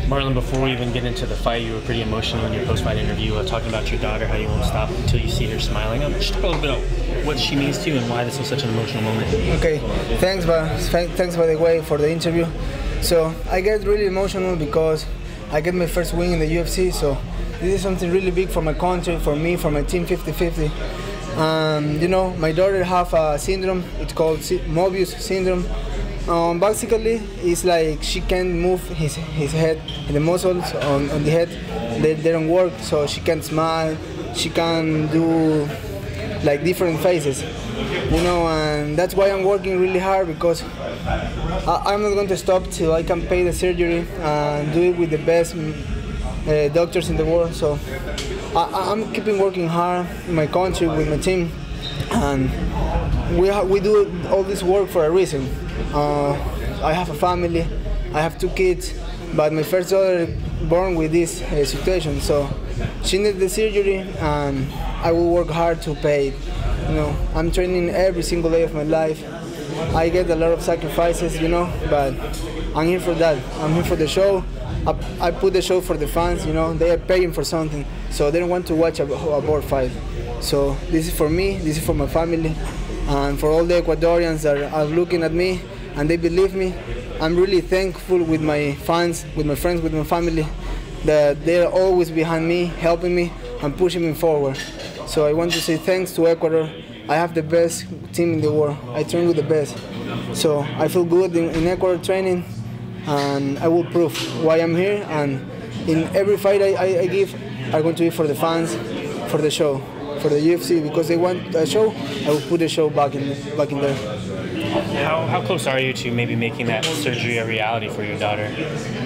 Marlon, before we even get into the fight, you were pretty emotional in your post-fight interview, talking about your daughter, how you won't stop until you see her smiling. Just talk a little bit about what she means to you and why this was such an emotional moment. Okay, thanks by the way for the interview. So I get really emotional because I get my first win in the UFC. So this is something really big for my country, for me, for my team 50-50. You know, my daughter have a syndrome. It's called Mobius syndrome. Basically, it's like she can't move his head, the muscles on the head, they don't work, so she can't smile, she can do like different faces, you know, and that's why I'm working really hard, because I'm not going to stop till I can pay the surgery and do it with the best doctors in the world. So I'm keeping working hard in my country with my team, and we do all this work for a reason. I have a family, I have 2 kids, but my first daughter born with this situation, so she needs the surgery, and I will work hard to pay it. You know, I'm training every single day of my life. I get a lot of sacrifices, you know, but I'm here for that. I'm here for the show. I put the show for the fans, you know, they are paying for something, so they don't want to watch a board fight. So this is for me, this is for my family, and for all the Ecuadorians that are looking at me and they believe me. I'm really thankful with my fans, with my friends, with my family, that they're always behind me, helping me and pushing me forward. So I want to say thanks to Ecuador. I have the best team in the world. I train with the best. So I feel good in Ecuador training, and I will prove why I'm here. And in every fight I give, I'm going to be for the fans, for the show, for the UFC, because they want a show. I will put the show back in there. How close are you to maybe making that surgery a reality for your daughter?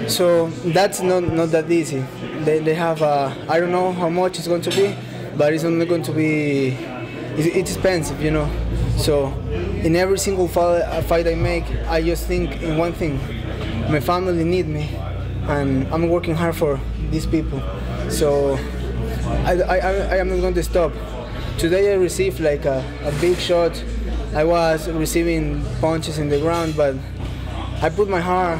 So that's not that easy. They have I don't know how much it's going to be, but it's only going to be, it's expensive, you know. So in every single fight I make, I just think in one thing: my family need me, and I'm working hard for these people. So I am not going to stop. Today I received like a big shot. I was receiving punches in the ground, but I put my heart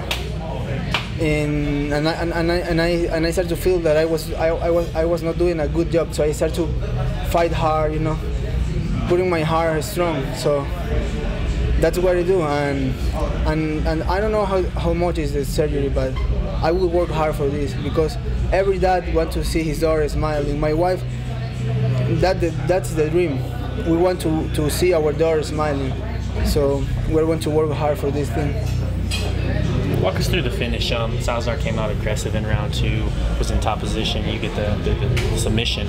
in, and I started to feel that I was not doing a good job. So I started to fight hard, you know, putting my heart strong. So that's what I do, and I don't know how much is the surgery, but I will work hard for this, because every dad wants to see his daughter smiling. My wife, that's the dream. We want to see our daughter smiling, so we're going to work hard for this thing. Walk us through the finish. Salazar came out aggressive in round 2, was in top position. You get the submission.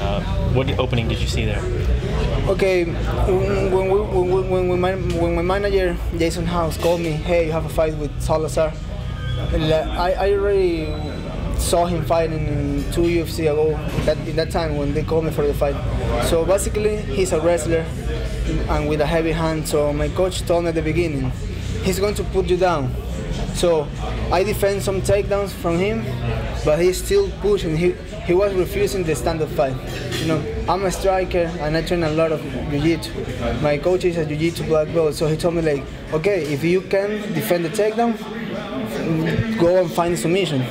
What opening did you see there? Okay, when my manager Jason House called me, hey, you have a fight with Salazar. I already saw him fighting in 2 UFC ago, in that time when they called me for the fight. So basically, he's a wrestler and with a heavy hand. So my coach told me at the beginning, he's going to put you down. So I defend some takedowns from him, but he's still pushing. He was refusing the stand-up fight. You know, I'm a striker and I train a lot of jiu-jitsu. My coach is a jiu-jitsu black belt, so he told me like, okay, if you can defend the takedown, go and find submission.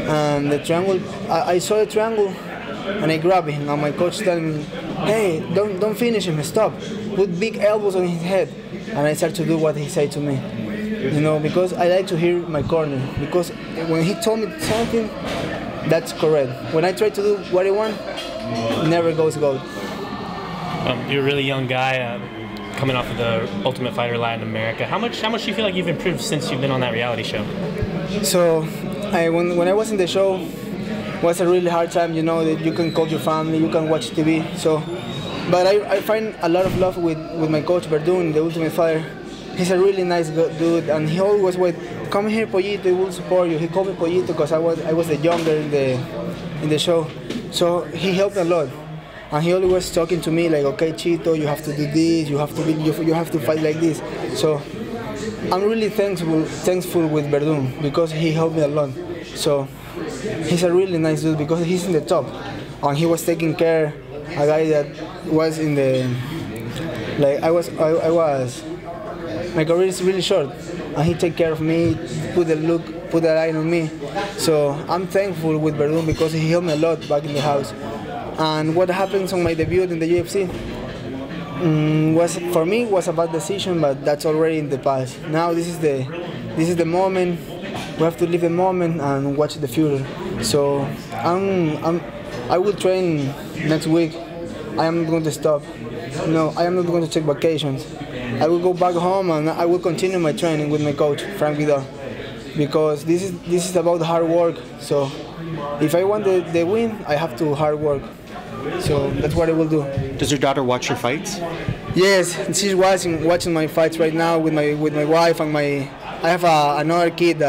And the triangle, I saw the triangle and I grabbed him, and my coach told me, hey, don't finish him, stop. Put big elbows on his head. And I started to do what he said to me. You know, because I like to hear my corner, because when he told me something, that's correct. When I try to do what I want, it never goes good. You're a really young guy, coming off of the Ultimate Fighter Latin America. How much do you feel like you've improved since you've been on that reality show? So, when I was in the show, it was a really hard time, you know, that you can call your family, you can watch TV. So, but I find a lot of love with my coach Verdun, the Ultimate Fighter. He's a really nice dude, and he always wait, come here, Pollito, we will support you. He called me Pollito because I was the younger in the show, so he helped a lot. And he always was talking to me like, okay, Chito, you have to do this, you have to fight like this. So I'm really thankful with Verdun, because he helped me a lot. So he's a really nice dude, because he's in the top, and he was taking care a guy that was in the, like I was. My career is really short, and he take care of me, put the line on me. So I'm thankful with Verdun because he helped me a lot back in the house. And what happens on my debut in the UFC was, for me, was a bad decision, but that's already in the past. Now this is the moment. We have to live the moment and watch the future. So I will train next week. I am not going to stop. No, I am not going to take vacations. I will go back home and I will continue my training with my coach, Frank Vidal, because this is about hard work. So if I want the win, I have to hard work. So that's what I will do. Does your daughter watch your fights? Yes, she's watching my fights right now with my wife and I have another kid.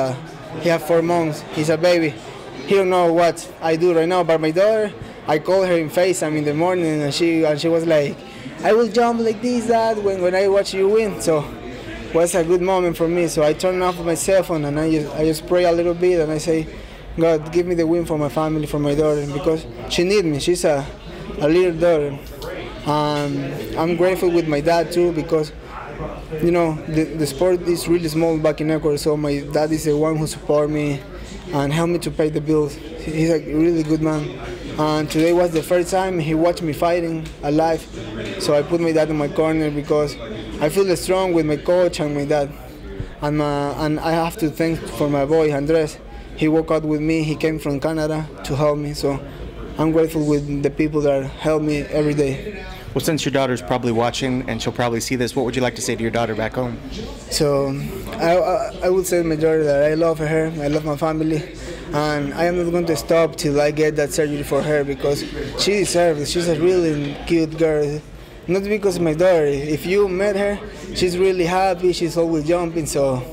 He has 4 months. He's a baby. He don't know what I do right now, but my daughter, I call her in FaceTime in the morning, and she was like, "I will jump like this, Dad, when I watch you win." So it was a good moment for me. So I turn off my cell phone and I just pray a little bit and I say, "God, give me the win for my family, for my daughter, because she needs me. She's a little daughter." I'm grateful with my dad too, because you know the sport is really small back in Ecuador. So my dad is the one who support me and help me to pay the bills. He's a really good man. And today was the first time he watched me fighting alive. So I put my dad in my corner because I feel strong with my coach and my dad. And I have to thank for my boy Andres. He worked out with me. He came from Canada to help me. So I'm grateful with the people that help me every day. Well, since your daughter's probably watching and she'll probably see this, what would you like to say to your daughter back home? So I would say to my daughter that I love her, I love my family, and I am not going to stop till I get that surgery for her because she deserves it. She's a really cute girl. Not because of my daughter. If you met her, she's really happy, she's always jumping, so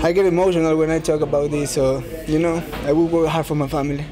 I get emotional when I talk about this, so, you know, I will work hard for my family.